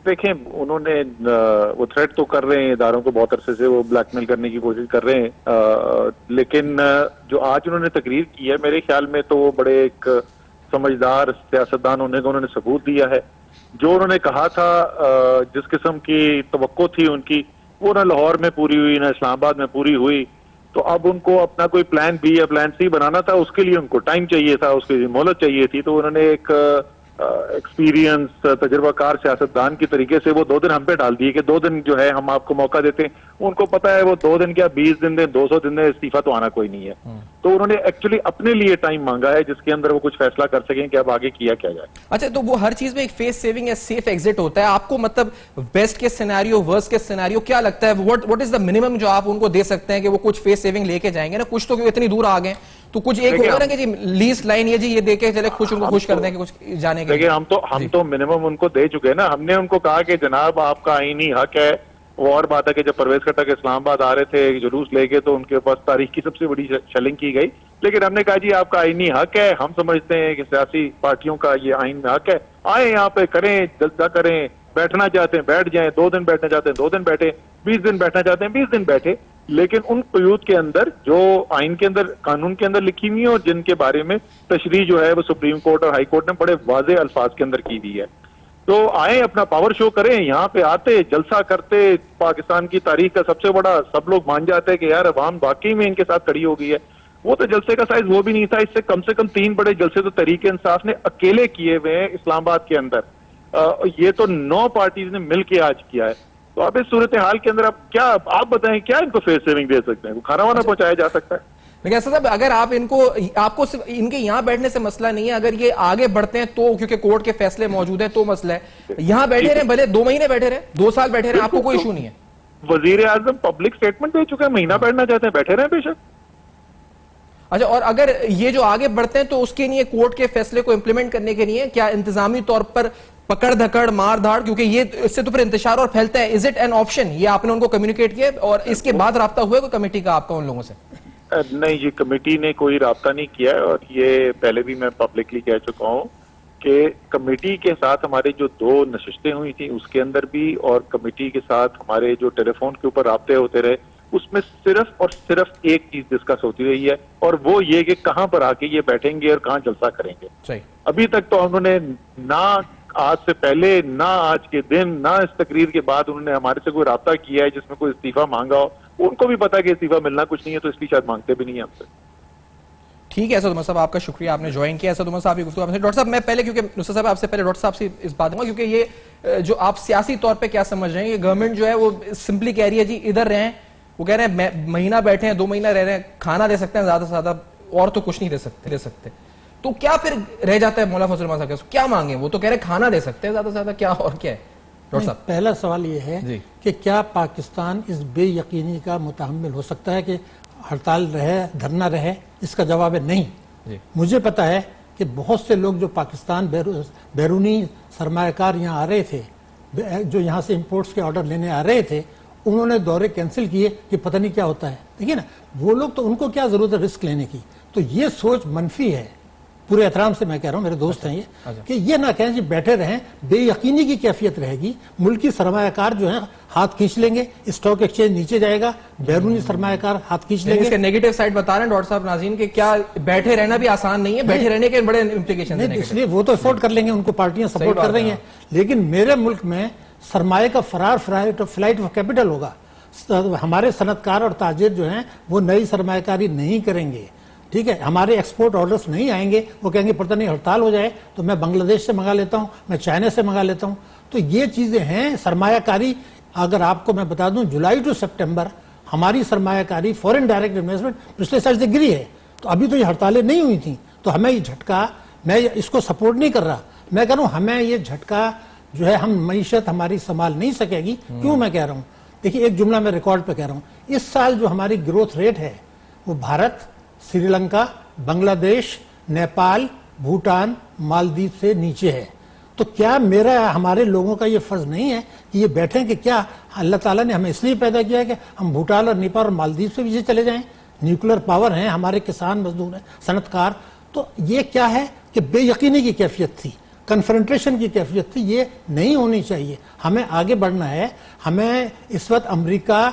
دیکھیں انہوں نے وہ تھریٹ تو کر رہے ہیں, اداروں کو بہت عرصے سے وہ بلیک میل کرنے کی کوشش کر رہے ہیں, لیکن جو آج انہوں نے تقریر کی ہے میرے خیال میں تو وہ بڑے ایک سمجھدار سیاستدان ہونے کا انہوں نے ثبوت دیا ہے. جو انہوں نے کہا تھا, جس قسم کی توقع تھی ان کی, وہ نہ لاہور میں پوری ہوئی نہ اسلام آباد میں پوری ہوئی. تو اب ان کو اپنا کوئی پلان بی یا پلان سی بنانا تھا, اس کے لیے ان کو ٹائم چاہیے تھا, اس کے لیے مہلت چاہیے تھی. تو انہوں نے ایک ایکسپیرینس تجربہ کار سیاستدان کی طریقے سے وہ 2 دن ہم پہ ڈال دیے کہ 2 دن جو ہے ہم آپ کو موقع دیتے ہیں. ان کو پتا ہے وہ 2 دن کیا 20 دن دیں, 200 دن دیں, استعفیٰ تو آنا کوئی نہیں ہے. تو انہوں نے ایکچولی اپنے لیے ٹائم مانگا ہے جس کے اندر وہ کچھ فیصلہ کر سکیں کہ اب آگے کیا جائے. اچھا, تو وہ ہر چیز میں ایک فیس سیونگ یا سیف ایگزٹ ہوتا ہے. آپ کو مطلب بیسٹ کے سینیریو, ورسٹ کے سینیریو کیا لگتا ہے, واٹ از دا منیمم جو آپ ان کو دے سکتے ہیں کہ وہ کچھ فیس سیونگ لے کے جائیں گے نا؟ کچھ تو اتنی دور آ گئے, تو کچھ ایک ہوگا نا کہ جی لیسٹ لائن یہ جی یہ دے کے چلے خوش, ان کو خوش کر دیں کہ کچھ جانے کے. دیکھیں ہم تو منیمم ان کو دے چکے ہیں نا. ہم نے ان کو کہا کہ جناب آپ کا آئینی حق ہے. وہ اور بات ہے کہ جب پرویز خٹک اسلام آباد آ رہے تھے جلوس لے کے تو ان کے پاس تاریخ کی سب سے بڑی شیلنگ کی گئی, لیکن ہم نے کہا جی آپ کا آئینی حق ہے, ہم سمجھتے ہیں کہ سیاسی پارٹیوں کا یہ آئین میں حق ہے, آئیں یہاں پہ کریں, جلسہ کریں, بیٹھنا چاہتے ہیں بیٹھ جائیں, 2 دن بیٹھنا چاہتے ہیں 2 دن بیٹھے, 20 دن بیٹھنا چاہتے ہیں 20 دن بیٹھے. لیکن ان قیود کے اندر جو آئین کے اندر, قانون کے اندر لکھی ہوئی ہیں اور جن کے بارے میں تشریح جو ہے وہ سپریم کورٹ اور ہائی کورٹ نے بڑے واضح الفاظ کے اندر کی ہوئی ہے. تو آئیں اپنا پاور شو کریں, یہاں پہ آتے جلسہ کرتے, پاکستان کی تاریخ کا سب سے بڑا, سب لوگ مان جاتے ہیں کہ یار عوام واقعی میں ان کے ساتھ کھڑی ہو گئی ہے. وہ تو جلسے کا سائز وہ بھی نہیں تھا, اس سے کم 3 بڑے جلسے تو تحریک انصاف نے اکیلے کیے ہوئے ہیں اسلام آباد کے اندر. یہ تو 9 پارٹیز نے مل کے آج کیا ہے. تو اب اس صورتحال کے اندر آپ بتائیں کیا ان کو فیس سیونگ دے سکتے ہیں؟ کھانا وانا پہنچایا جا سکتا ہے؟ لیکن ایسا صاحب اگر آپ کو صرف ان کے یہاں بیٹھنے سے مسئلہ نہیں ہے, اگر یہ آگے بڑھتے ہیں تو کیونکہ کورٹ کے فیصلے موجود ہیں تو مسئلہ ہے. یہاں بیٹھے رہے بھلے 2 مہینے بیٹھے رہے, 2 سال بیٹھے رہے, آپ کو کوئی ایشو نہیں ہے. وزیر اعظم پبلک سٹیٹمنٹ دے چکے ہیں, مہینہ بیٹھنا چاہتے ہیں بیٹھے رہے بے شک. اچھا, اور اگر یہ جو آگے بڑھتے ہیں تو اس کے لیے کورٹ کے فیصلے کو امپلیمنٹ کرنے کے لیے کیا انتظامی طور پر پکڑ دھکڑ, مار دھاڑ, کیونکہ یہ اس سے تو پھر انتشار اور پھیلتا ہے, از اٹ این آپشن؟ یہ آپ نے ان کو کمیونیکیٹ کیا اور اس کے بعد رابطہ ہوا ہے کوئی کمیٹی کا آپ کا ان لوگوں سے؟ نہیں, یہ کمیٹی نے کوئی رابطہ نہیں کیا ہے, اور یہ پہلے بھی میں پبلکلی کہہ چکا ہوں کہ کمیٹی کے ساتھ ہمارے جو 2 نشستیں ہوئی تھیں اس کے اندر بھی, اور کمیٹی کے ساتھ ہمارے جو ٹیلی فون کے اوپر رابطے ہوتے رہے, اس میں صرف اور صرف ایک چیز ڈسکس ہوتی رہی ہے, اور وہ یہ کہ کہاں پر آ کے یہ بیٹھیں گے اور کہاں جلسہ کریں گے. صحیح. ابھی تک تو انہوں نے نہ آج سے پہلے, نہ آج کے دن, نہ اس تقریر کے بعد انہوں نے ہمارے سے کوئی رابطہ کیا ہے جس میں کوئی استعفیٰ مانگا ہو. ان کو بھی پتا کہ استعفیٰ ملنا کچھ نہیں ہے, تو اس لیے شاید مانگتے بھی نہیں ہیں ہم سے. ٹھیک ہے اسد عمر صاحب, آپ کا شکریہ, آپ نے جوائن کیا. اسد عمر صاحب کی گفتگو. ڈاکٹر صاحب میں پہلے, کیونکہ نصرت صاحب آپ سے پہلے ڈاکٹر صاحب سے اس بات دوں گا, کیونکہ یہ جو آپ سیاسی طور پہ کیا سمجھ رہے ہیں, یہ گورنمنٹ جو ہے وہ سمپلی کہہ رہی ہے جی ادھر رہیں, وہ کہہ رہے ہیں مہینہ بیٹھے ہیں, 2 مہینہ رہ رہے ہیں, کھانا دے سکتے ہیں زیادہ سے زیادہ, اور تو کچھ نہیں دے سکتے. تو کیا پھر رہ جاتا ہے مولانا فضل الرحمان صاحب, کیا مانگیں؟ وہ تو کہہ رہے ہیں کھانا دے سکتے ہیں زیادہ سے زیادہ, کیا اور کیا ہے ڈاکٹر صاحب؟ پہلا سوال یہ ہے کہ کیا پاکستان اس بے یقینی کا متحمل ہو سکتا ہے کہ ہڑتال رہے, دھرنا رہے؟ اس کا جواب ہے نہیں. مجھے پتا ہے کہ بہت سے لوگ جو پاکستان بیرونی سرمایہ کار یہاں آ رہے تھے, جو یہاں سے امپورٹس کے آرڈر لینے آ رہے تھے, انہوں نے دورے کینسل کیے کہ پتہ نہیں کیا ہوتا ہے. دیکھیے نا, وہ لوگ تو ان کو کیا ضرورت ہے رسک لینے کی. تو یہ سوچ منفی ہے. پورے احترام سے میں کہہ رہا ہوں, میرے دوست ہیں یہ, کہ یہ نہ کہیں جی بیٹھے رہیں, بے یقینی کی کیفیت رہے گی. ملکی سرمایہ کار جو ہیں ہاتھ کھینچ لیں گے, اسٹاک ایکسچینج نیچے جائے گا, بیرونی سرمایہ کار ہاتھ کھینچ لیں گے. اس کے نیگیٹو سائڈ بتا رہے ہیں ڈاکٹر صاحب ناظرین کہ کیا بیٹھے رہنا بھی آسان نہیں ہے, بیٹھے رہنے کے بڑے امپلیکیشن ہیں. اس لیے وہ تو افورڈ کر لیں گے, ان کو پارٹیاں سپورٹ کر رہی ہیں. لیکن میرے ملک میں سرمایہ کا فلائٹ آف کیپٹل ہوگا. ہمارے صنعت کار اور تاجر جو ہیں وہ نئی سرمایہ کاری نہیں کریں گے. ٹھیک ہے, ہمارے ایکسپورٹ آرڈرز نہیں آئیں گے, وہ کہیں گے پتہ نہیں ہڑتال ہو جائے تو میں بنگلہ دیش سے منگا لیتا ہوں, میں چائنا سے منگا لیتا ہوں. تو یہ چیزیں ہیں سرمایہ کاری. اگر آپ کو میں بتا دوں جولائی ٹو سپٹمبر ہماری سرمایہ کاری فورن ڈائریکٹ انویسٹمنٹ پچھلے سال سے گری ہے. تو ابھی تو یہ ہڑتالیں نہیں ہوئی تھیں, تو ہمیں یہ جھٹکا, میں اس کو سپورٹ نہیں کر رہا, میں کہہ رہا ہوں ہمیں یہ جھٹکا جو ہے, ہم معیشت ہماری سنبھال نہیں سکے گی. کیوں میں کہہ رہا ہوں, دیکھیے ایک جملہ میں ریکارڈ پہ کہہ رہا ہوں, اس سال جو ہماری گروتھ ریٹ ہے وہ بھارت, سری لنکا, بنگلہ دیش, نیپال, بھوٹان, مالدیپ سے نیچے ہے. تو کیا ہمارے لوگوں کا یہ فرض نہیں ہے کہ یہ بیٹھیں کہ کیا اللہ تعالیٰ نے ہمیں اس لیے پیدا کیا ہے کہ ہم بھوٹان اور نیپال اور مالدیپ سے بھی چلے جائیں؟ نیوکلر پاور ہیں, ہمارے کسان مزدور ہیں, صنعت کار. تو یہ کیا ہے کہ بے یقینی کی کیفیت تھی, کنفرنٹریشن کی کیفیت تھی. یہ نہیں ہونی چاہیے. ہمیں آگے بڑھنا ہے. ہمیں اس وقت امریکہ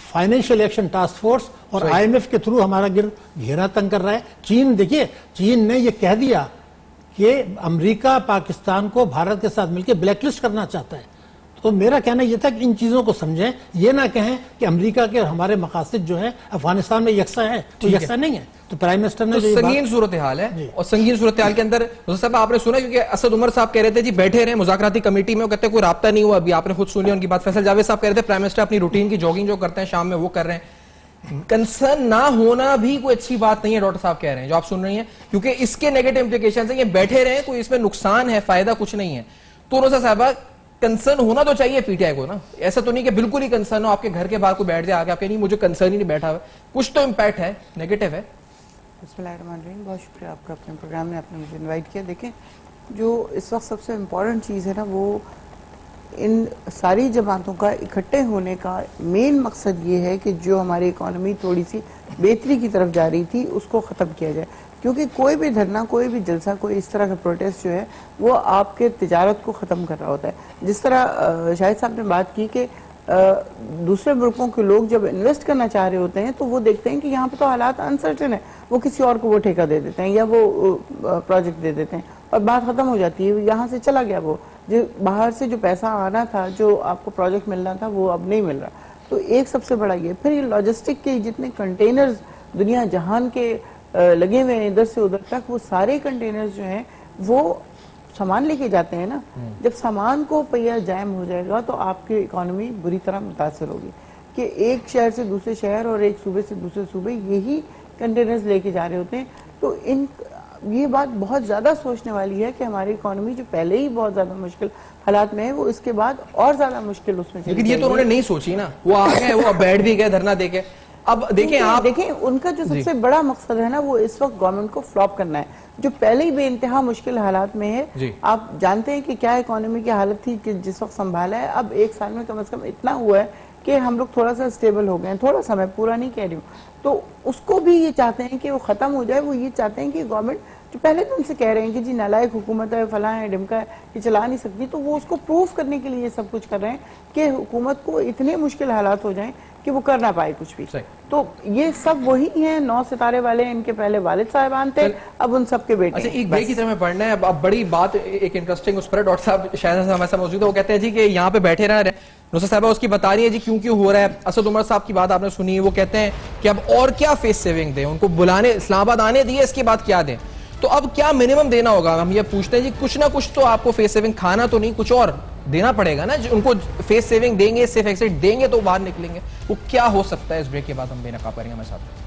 فائنینشیل ایکشن ٹاسک فورس اور IMF کے تھرو ہمارا گھیرا تنگ کر رہا ہے. چین, دیکھیے چین نے یہ کہہ دیا کہ امریکہ پاکستان کو بھارت کے ساتھ مل کے بلیک لسٹ کرنا چاہتا ہے. تو میرا کہنا یہ تھا کہ ان چیزوں کو سمجھیں, یہ نہ کہیں کہ امریکہ کے ہمارے مقاصد جو ہے افغانستان میں یکساں ہے, تو یکساں نہیں ہے. تو پرائم منسٹر نے سنگین صورتحال ہے, اور سنگین صورتحال کے اندر صاحب آپ نے سنا, کیونکہ اسد عمر صاحب کہہ رہے تھے جی بیٹھے رہے مذاکراتی کمیٹی میں, وہ کہتے ہیں کوئی رابطہ نہیں ہوا. ابھی آپ نے خود سنی ان کی بات. فیصل جاوید صاحب کہہ رہے تھے پرائم منسٹر اپنی روٹین کی جاگنگ جو کرتے ہیں شام میں وہ کر رہے ہیں. کنسرن نہ ہونا بھی کوئی اچھی بات نہیں ہے, ڈاکٹر صاحب کہہ رہے ہیں جو آپ سن رہی ہیں, کیونکہ اس کے نیگیٹو امپلیکیشنز ہیں. یہ بیٹھے رہے کوئی اس میں نقصان ہے, فائدہ کچھ نہیں ہے. تو روزہ صاحبہ کنسرن ہونا تو چاہیے PTI کو نا, ایسا تو نہیں کہ بالکل ہی کنسرن ہو, آپ کے گھر کے باہر کوئی بیٹھ جائے آگے آپ کہ نہیں مجھے کنسرن ہی نہیں بیٹھا ہوا, کچھ تو امپیکٹ ہے, نیگیٹو ہے. بسم اللہ الرحمن الرحیم. بہت شکریہ آپ کا اپنے پروگرام میں آپ نے مجھے انوائٹ کیا. دیکھیں جو اس وقت سب سے امپورٹنٹ چیز ہے نا, وہ ان ساری جماعتوں کا اکٹھے ہونے کا مین مقصد یہ ہے کہ جو ہماری اکانومی تھوڑی سی بہتری کی طرف جا رہی تھی اس کو ختم کیا جائے. کیونکہ کوئی بھی دھرنا, کوئی بھی جلسہ, کوئی اس طرح کا پروٹیسٹ جو ہے وہ آپ کے تجارت کو ختم کر رہا ہوتا ہے. جس طرح شاہد صاحب نے بات کی کہ دوسرے ملکوں کے لوگ جب انویسٹ کرنا چاہ رہے ہوتے ہیں تو وہ دیکھتے ہیں کہ یہاں پہ تو حالات انسرٹن ہے, وہ کسی اور کو وہ ٹھیکہ دے دیتے ہیں یا وہ پروجیکٹ دے دیتے ہیں اور بات ختم ہو جاتی ہے. یہاں سے چلا گیا, وہ جو باہر سے جو پیسہ آنا تھا, جو آپ کو پروجیکٹ ملنا تھا, وہ اب نہیں مل رہا. تو ایک سب سے بڑا یہ. پھر یہ لاجسٹک کے جتنے کنٹینرز دنیا جہان کے لگے ہوئے ہیں ادھر سے ادھر تک, وہ سارے کنٹینرز جو ہیں وہ سامان لے کے جاتے ہیں نا. جب سامان کو پہیہ جام ہو جائے گا تو آپ کی اکانومی بری طرح متاثر ہوگی کہ ایک شہر سے دوسرے شہر اور ایک صوبے سے دوسرے صوبے یہی کنٹینرز لے کے جا رہے ہوتے ہیں. تو یہ بات بہت زیادہ سوچنے والی ہے کہ ہماری اکانومی جو پہلے ہی بہت زیادہ مشکل حالات میں ہے, وہ اس کے بعد اور زیادہ مشکل اس میں. لیکن یہ تو انہوں نے نہیں سوچی نا, وہ آ گئے, وہ بیٹھ بھی گئے دھرنا دے کے. اب دیکھیں آپ دیکھیں ان کا جو سب سے بڑا مقصد ہے نا, وہ اس وقت گورنمنٹ کو فلاپ کرنا ہے, جو پہلے ہی بے انتہا مشکل حالات میں ہے. آپ جانتے ہیں کہ کیا اکانومی کی حالت تھی کہ جس وقت سنبھالا ہے. اب ایک سال میں کم از کم اتنا ہوا ہے کہ ہم لوگ تھوڑا سا سٹیبل ہو گئے ہیں, تھوڑا سا, میں پورا نہیں کہہ رہی ہوں. تو اس کو بھی یہ چاہتے ہیں کہ وہ ختم ہو جائے. وہ یہ چاہتے ہیں کہ گورنمنٹ جو پہلے دن سے کہہ رہے ہیں کہ جی نالائق حکومت ہے, فلاں ہے, ڈمکا ہے, یہ چلا نہیں سکتی, تو وہ اس کو پروف کرنے کے لیے یہ سب کچھ کر رہے ہیں کہ حکومت کو اتنے مشکل حالات ہو جائیں کہ وہ کر نہ پائے کچھ بھی. تو یہ سب وہی ہیں 9 ستارے والے, ان کے پہلے والد صاحبان تھے, اب ان سب کے بیٹے. اچھا ایک بریک کی طرح میں پڑھنا ہے. اب بڑی بات ایک انٹرسٹنگ اس پر ڈاکٹر صاحب شاہد صاحب ہمارے ساتھ موجود ہے, وہ کہتے ہیں جی کہ یہاں پہ بیٹھے رہ رہے ہیں. نصرت صاحبہ اس کی بتا رہی ہے جی کیوں ہو رہا ہے. اسد عمر صاحب کی بات آپ نے سنی, وہ کہتے ہیں کہ اب اور کیا فیس سیونگ دیں, ان کو بلانے اسلام آباد آنے دیے, اس کے بعد کیا دیں. تو اب کیا منیمم دینا ہوگا؟ ہم یہ پوچھتے ہیں جی کچھ نہ کچھ تو آپ کو فیس سیونگ کھانا تو نہیں, کچھ اور دینا پڑے گا نا. ان کو فیس سیونگ دیں گے, سیف ایکسٹ دیں گے تو باہر نکلیں گے. وہ کیا ہو سکتا ہے؟ اس بریک کے بعد ہم بے نقاب کریں گے ہمارے ساتھ.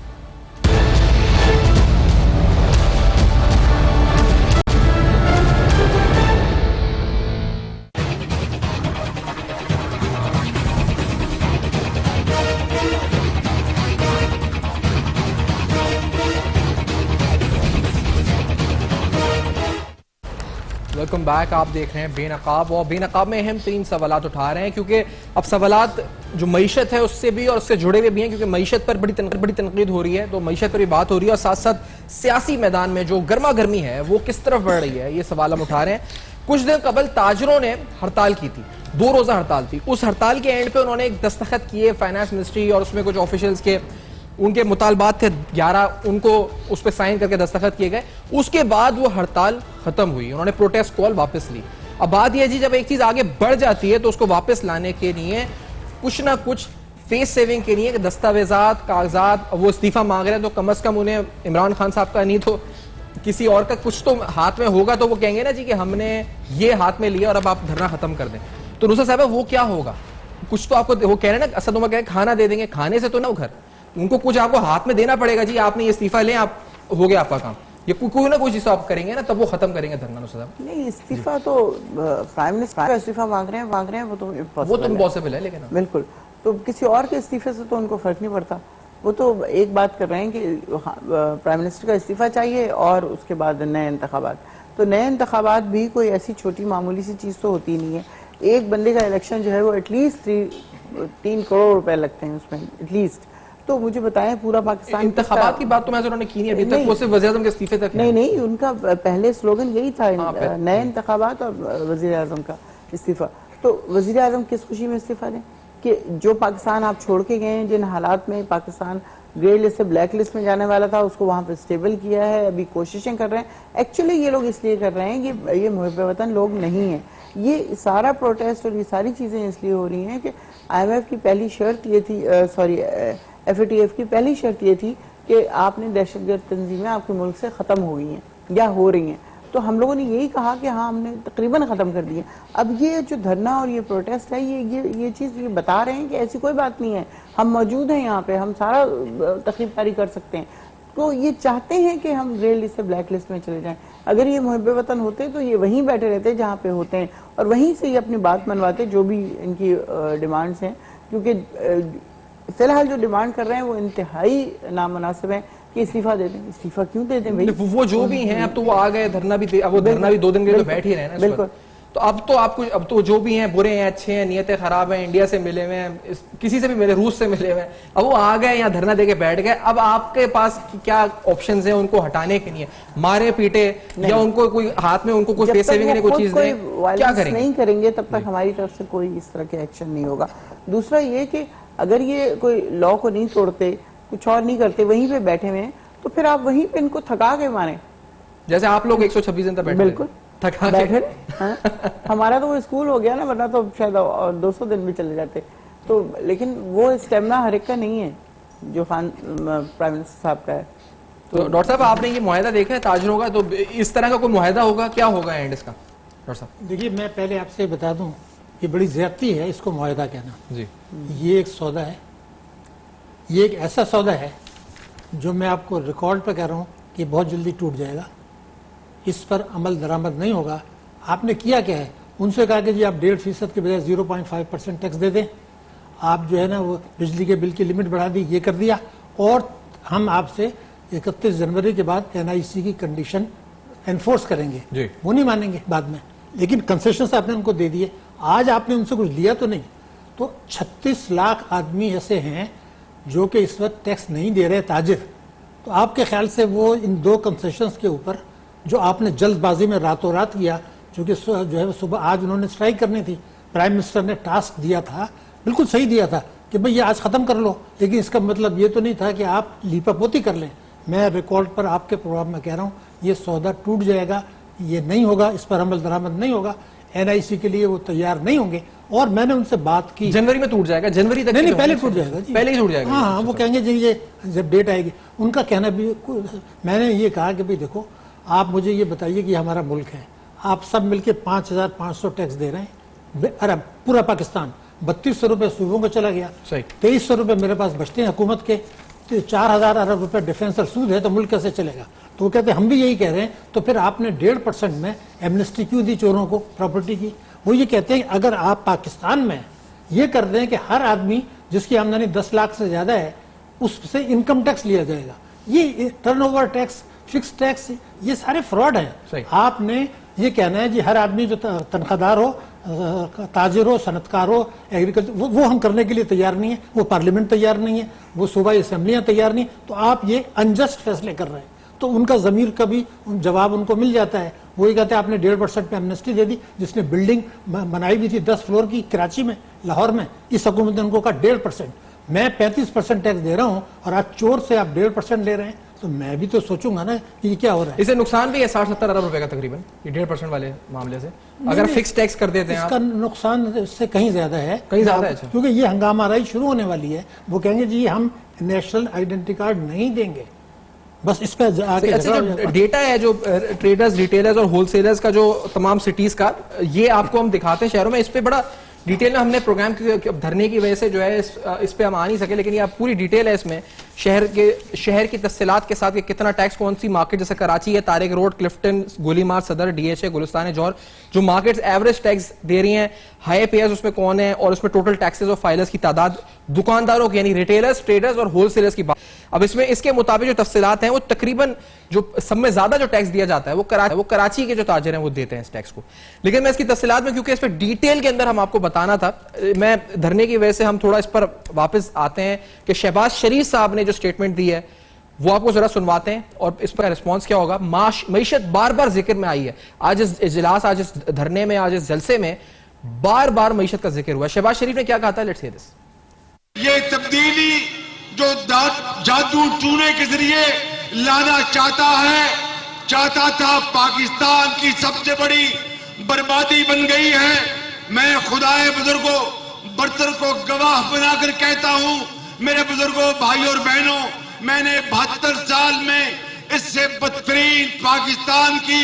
Welcome back. آپ دیکھ رہے ہیں بے نقاب, اور بے نقاب میں اہم 3 سوالات اٹھا رہے ہیں, کیونکہ اب سوالات جو معیشت ہے اس سے بھی اور اس سے جڑے ہوئے بھی ہیں, کیونکہ معیشت پر بڑی تنقید ہو رہی ہے, تو معیشت پر بھی بات ہو رہی ہے, اور ساتھ ساتھ سیاسی میدان میں جو گرما گرمی ہے وہ کس طرف بڑھ رہی ہے, یہ سوال ہم اٹھا رہے ہیں. کچھ دن قبل تاجروں نے ہڑتال کی تھی, 2 روزہ ہڑتال تھی. اس ہڑتال کے اینڈ پہ انہوں نے ایک دستخط کیے فائنانس منسٹری اور اس میں کچھ آفیشلز کے, ان کے مطالبات تھے 11, ان کو اس پہ سائن کر کے دستخط کیے گئے. اس کے بعد وہ ہڑتال ختم ہوئی, انہوں نے پروٹیسٹ کال واپس لی. اب بات یہ جی جب ایک چیز آگے بڑھ جاتی ہے تو اس کو واپس لانے کے لیے کچھ نہ کچھ فیس سیونگ کے لیے کہ دستاویزات کاغذات وہ استعفیٰ مانگ رہے ہیں تو کم از کم انہیں عمران خان صاحب کا نہیں تو کسی اور کا کچھ تو ہاتھ میں ہوگا تو وہ کہیں گے نا جی کہ ہم نے یہ ہاتھ میں لیا اور اب آپ دھرنا ختم کر دیں. تو نصرت صاحب وہ کیا ہوگا؟ کچھ تو آپ کو وہ کہہ رہے ہیں نا اسد عمر کہہ رہے ہیں کھانا دے دیں گے, کھانے سے تو نہ گھر, ان کو کچھ آپ کو ہاتھ میں دینا پڑے گا جی آپ نے یہ استعفیٰ لیں آپ ہو گیا آپ کا کام, یہ کوئی نہ کوئی چیز آپ کریں گے نا تب وہ ختم کریں گے دھرنا. نصرت صاحب نہیں استعفیٰ تو پرائم منسٹر کا استعفیٰ مانگ رہے ہیں وہ تو امپاسبل ہے لیکن بالکل, تو کسی اور کے استعفے سے تو ان کو فرق نہیں پڑتا. وہ تو ایک بات کر رہے ہیں کہ پرائم منسٹر کا استعفیٰ چاہیے اور اس کے بعد نئے انتخابات. تو نئے انتخابات بھی کوئی ایسی چھوٹی معمولی سی چیز تو ہوتی نہیں ہے. ایک بندے کا الیکشن جو ہے وہ ایٹ لیسٹ 3 کروڑ روپے لگتے ہیں اس میں ایٹ لیسٹ. تو مجھے بتائیں پورا پاکستان انتخابات کی بات تو میں انہوں نے کی نہیں ابھی تک, وہ صرف وزیر اعظم کے استعفے تک نہیں ان کا پہلے سلوگن یہی تھا نئے انتخابات اور وزیر اعظم کا استعفیٰ. تو وزیر اعظم کس خوشی میں استعفیٰ دیں کہ جو پاکستان آپ چھوڑ کے گئے ہیں, جن حالات میں پاکستان گرے لسٹ سے بلیک لسٹ میں جانے والا تھا اس کو وہاں پہ اسٹیبل کیا ہے, ابھی کوششیں کر رہے ہیں. ایکچولی یہ لوگ اس لیے کر رہے ہیں کہ یہ محب وطن لوگ نہیں ہیں. یہ سارا پروٹیسٹ اور یہ ساری چیزیں اس لیے ہو رہی ہیں کہ آئی ایم ایف کی پہلی شرط یہ تھی, ایف اے ٹی ایف کی پہلی شرط یہ تھی کہ آپ نے دہشت گرد تنظیمیں آپ کے ملک سے ختم ہو گئی ہیں یا ہو رہی ہیں. تو ہم لوگوں نے یہی کہا کہ ہاں ہم نے تقریباً ختم کر دی ہے. اب یہ جو دھرنا اور یہ پروٹیسٹ ہے یہ چیز یہ بتا رہے ہیں کہ ایسی کوئی بات نہیں ہے, ہم موجود ہیں یہاں پہ, ہم سارا تقریب کاری کر سکتے ہیں. تو یہ چاہتے ہیں کہ ہم گرے لسٹ سے بلیک لسٹ میں چلے جائیں. اگر یہ محب وطن ہوتے تو یہ وہیں بیٹھے رہتے جہاں پہ ہوتے ہیں اور وہیں سے یہ اپنی بات منواتے جو بھی ان کی ڈیمانڈز ہیں. کیونکہ فی الحال جو ڈیمانڈ کر رہے ہیں وہ انتہائی نامناسب ہیں کہ استعفیٰ دے دیں. استعفیٰ کیوں دے دیں بھائی؟ وہ جو بھی ہیں اب تو وہ آ گئے, دھرنا بھی 2 دن کے لیے بیٹھ ہی رہے ہیں بالکل. تو اب تو جو بھی ہیں برے ہیں اچھے ہیں نیتیں خراب ہیں, انڈیا سے ملے ہوئے ہیں, کسی سے بھی ملے, روس سے ملے ہوئے ہیں, اب وہ آ گئے یہاں دھرنا دے کے بیٹھ گئے. اب آپ کے پاس کیا آپشنز ہیں ان کو ہٹانے کے لیے؟ مارے پیٹے یا ان کو کوئی ہاتھ میں ان کو کوئی فیس سیونگ کی کوئی چیز دیں, کیا کریں گے؟ نہیں کریں گے تب تک ہماری طرف سے کوئی اس طرح کے ایکشن نہیں ہوگا. دوسرا یہ کہ اگر یہ کوئی لاء کو نہیں توڑتے, کچھ اور نہیں کرتے, وہیں پہ بیٹھے ہوئے ہیں, تو پھر آپ وہیں پہ ان کو تھکا کے ماریں. جیسے آپ لوگ 126 دن تک بیٹھے بالکل تھکا کے. ہمارا تو وہ اسکول ہو گیا نا, ورنہ تو شاید 200 دن بھی چلے جاتے. تو لیکن وہ اسٹیمنا ہر ایک کا نہیں ہے جو پرائم منسٹر صاحب کا ہے. تو ڈاکٹر صاحب آپ نے یہ معاہدہ دیکھا ہے تاجروں کا, تو اس طرح کا کوئی معاہدہ ہوگا, کیا ہوگا اینڈ اس کا ڈاکٹر صاحب؟ دیکھیے میں پہلے آپ سے بتا دوں یہ بڑی زیادتی ہے اس کو معاہدہ کہنا. جی یہ ایک سودا ہے, یہ ایک ایسا سودا ہے جو میں آپ کو ریکارڈ پہ کہہ رہا ہوں کہ بہت جلدی ٹوٹ جائے گا, اس پر عمل درآمد نہیں ہوگا. آپ نے کیا کیا ہے, ان سے کہا کہ جی آپ 1.5% کے بجائے 0.5% ٹیکس دے دیں, آپ جو ہے نا وہ بجلی کے بل کی لمٹ بڑھا دی, یہ کر دیا, اور ہم آپ سے 31 جنوری کے بعد NIC کی کنڈیشن انفورس کریں گے. جی. وہ نہیں مانیں گے بعد میں, لیکن کنسیشنز آپ نے ان کو دے دیے. آج آپ نے ان سے کچھ لیا تو نہیں. تو 36 لاکھ آدمی ایسے ہیں جو کہ اس وقت ٹیکس نہیں دے رہے تاجر. تو آپ کے خیال سے وہ ان 2 کنسیشنز کے اوپر جو آپ نے جلد بازی میں راتوں رات کیا, چونکہ جو ہے صبح آج انہوں نے اسٹرائک کرنی تھی, پرائم منسٹر نے ٹاسک دیا تھا, بالکل صحیح دیا تھا کہ بھئی یہ آج ختم کر لو, لیکن اس کا مطلب یہ تو نہیں تھا کہ آپ لیپا پوتی کر لیں. میں ریکارڈ پر آپ کے پروگرام میں کہہ رہا ہوں یہ سودا ٹوٹ جائے گا, یہ نہیں ہوگا, اس پر عمل درآمد نہیں ہوگا. NIC کے لیے وہ تیار نہیں ہوں گے. اور میں نے ان سے بات کی, جنوری میں ٹوٹ جائے گا, جنوری تک نہیں پہلے ٹوٹ جائے گا جی, پہلے ہی ٹوٹ جائے گا. ہاں وہ کہیں گے جی یہ جب ڈیٹ آئے گی. ان کا کہنا بھی, میں نے یہ کہا کہ بھئی دیکھو آپ مجھے یہ بتائیے کہ ہمارا ملک ہے, آپ سب مل کے 5,500 ٹیکس دے رہے ہیں, ارب پورا پاکستان, 3200 روپے صوبوں کو چلا گیا, 2300 روپے میرے پاس بچتے ہیں حکومت کے, 4,000 ارب روپے ڈیفینس اور سود ہے, تو ملک کیسے چلے گا؟ تو وہ کہتے ہیں ہم بھی یہی کہہ رہے ہیں. تو پھر آپ نے 1.5% میں ایمنسٹی کیوں دی چوروں کو پراپرٹی کی؟ وہ یہ کہتے ہیں کہ اگر آپ پاکستان میں یہ کر دیں کہ ہر آدمی جس کی آمدنی 10 لاکھ سے زیادہ ہے اس سے انکم ٹیکس لیا جائے گا, یہ turnover tax, fix tax, یہ سارے فراڈ ہیں. آپ نے یہ کہنا ہے جی ہر آدمی جو تنخواہ دار ہو, تاجر ہو, صنعتکار ہو, ایگریکلچر, وہ ہم کرنے کے لیے تیار نہیں ہے, وہ پارلیمنٹ تیار نہیں ہے, وہ صوبائی اسمبلیاں تیار نہیں. تو آپ یہ انجسٹ فیصلے کر رہے ہیں. تو ان کا ضمیر کا بھی جواب ان کو مل جاتا ہے. وہی کہتے ہیں آپ نے 1.5% پہ ایمنسٹی دے دی, جس نے بلڈنگ بنائی بھی تھی 10 فلور کی کراچی میں, لاہور میں, اس حکومت نے ان کو کہا 1.5%. میں 35% ٹیکس دے رہا ہوں اور آج چور سے آپ 1.5% لے رہے ہیں. تو میں بھی تو سوچوں گا نا کہ یہ کیا ہو رہا ہے. اسے نقصان بھی ہے 60-70 ارب روپے کا تقریباً یہ 1.5% والے معاملے سے اگر فکس ٹیکس کر دیتے ہیں اس کا نقصان اس سے کہیں زیادہ ہے, کہیں زیادہ ہے. کیونکہ یہ ہنگامہ آرائی شروع ہونے والی ہے. وہ کہیں گے جی ہم نیشنل آئیڈینٹی کارڈ نہیں دیں گے, بس اس پہ آگے اچھا جو ڈیٹا ہے جو ٹریڈرز ریٹیلرز اور ہول سیلرز کا جو تمام سٹیز کا یہ آپ کو ہم دکھاتے ہیں شہروں میں, اس پہ بڑا ڈیٹیل میں ہم نے پروگرام دھرنے کی وجہ سے جو ہے اس پہ ہم آ نہیں سکے, لیکن یہ پوری ڈیٹیل ہے اس میں شہر کی تفصیلات کے ساتھ کہ کتنا ٹیکس کون سی مارکیٹ جیسے کراچی ہے, طارق روڈ, کلفٹن, گولی مار, صدر, ڈی ایچ اے, گلستان جوہر جو مارکیٹس ایوریج ٹیکس دے رہی ہیں, ہائی پیئرز اس میں کون ہیں اور اس میں ٹوٹل ٹیکسز اور فائلرز کی تعداد, دکانداروں کی یعنی ریٹیلرز, ٹریڈرز اور ہول سیلرز کی بات. اب اس میں اس کے مطابق جو تفصیلات ہیں وہ تقریباً جو سب میں زیادہ جو ٹیکس دیا جاتا ہے وہ کراچی کے جو تاجر ہیں وہ دیتے ہیں اس ٹیکس کو. لیکن میں اس کی تفصیلات میں کیونکہ اس پہ ڈیٹیل کے اندر ہم آپ کو بتانا تھا, میں دھرنے کی وجہ سے ہم تھوڑا اس پر واپس آتے ہیں کہ شہباز شریف صاحب نے جو سٹیٹمنٹ دی ہے وہ آپ کو ذرا سنواتے ہیں اور اس پر ریسپانس کیا ہوگا. معیشت بار بار ذکر میں آئی ہے, آج اس اجلاس, آج اس دھرنے میں, آج اس جلسے میں بار بار معیشت کا ذکر ہوا. شہباز شریف نے کیا کہا تھا, لیٹس ہیئر دس. یہ تبدیلی جو جادو ٹونے کے ذریعے لانا چاہتا تھا پاکستان کی سب سے بڑی بربادی بن گئی ہے. میں خدائے بزرگوں برتر کو گواہ بنا کر کہتا ہوں, میرے بزرگوں, بھائی اور بہنوں, میں نے 72 سال میں اس سے بدترین پاکستان کی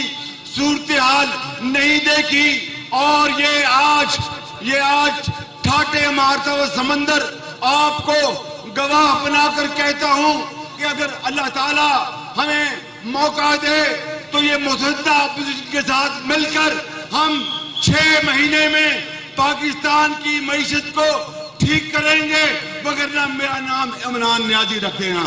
صورتحال نہیں دیکھی. اور یہ آج ٹھاٹے مارتا ہوا سمندر آپ کو گواہ بنا کر کہتا ہوں کہ اگر اللہ تعالی ہمیں موقع دے تو یہ متحدہ اپوزیشن کے ساتھ مل کر ہم 6 مہینے میں پاکستان کی معیشت کو ٹھیک کریں گے, وگرنہ میرا نام عمران نیازی رکھ دینا.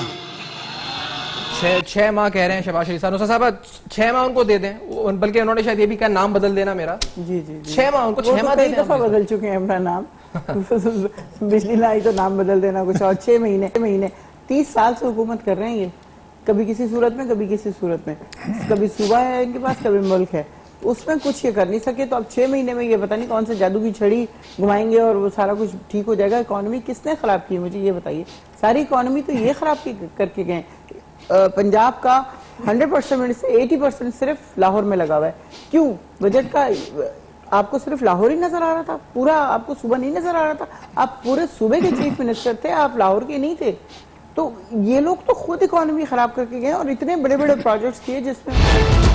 6 ماہ کہہ رہے ہیں شہباز شریف صاحب. نصرت صاحب 6 ماہ ان کو دے دیں, بلکہ انہوں نے شاید یہ بھی کہا نام بدل دینا میرا. جی 6 ماہ ان کو 6 ماہ کئی دفعہ بدل چکے ہیں اپنا نام. بجلی لائی تو نام بدل دینا کچھ اور. 6 مہینے 30 سال سے حکومت کر رہے ہیں یہ, کبھی کسی صورت میں کبھی کسی صورت میں, کبھی صوبہ ہے ان کے پاس کبھی ملک ہے, اس میں کچھ یہ کر نہیں سکے. تو اب 6 مہینے میں یہ پتہ نہیں کون سے جادو کی چھڑی گھمائیں گے اور وہ سارا کچھ ٹھیک ہو جائے گا. اکانومی کس نے خراب کی, مجھے یہ بتائیے. ساری اکانومی تو یہ خراب کر کے گئے. پنجاب کا 100% سے 80% صرف لاہور میں لگا ہوا ہے. کیوں؟ بجٹ کا آپ کو صرف لاہور ہی نظر آ رہا تھا, پورا آپ کو صوبہ نہیں نظر آ رہا تھا. آپ پورے صوبے کے چیف منسٹر تھے, آپ لاہور کے نہیں تھے. تو یہ لوگ تو خود اکانومی خراب کر کے گئے اور اتنے بڑے بڑے پروجیکٹس کیے جس میں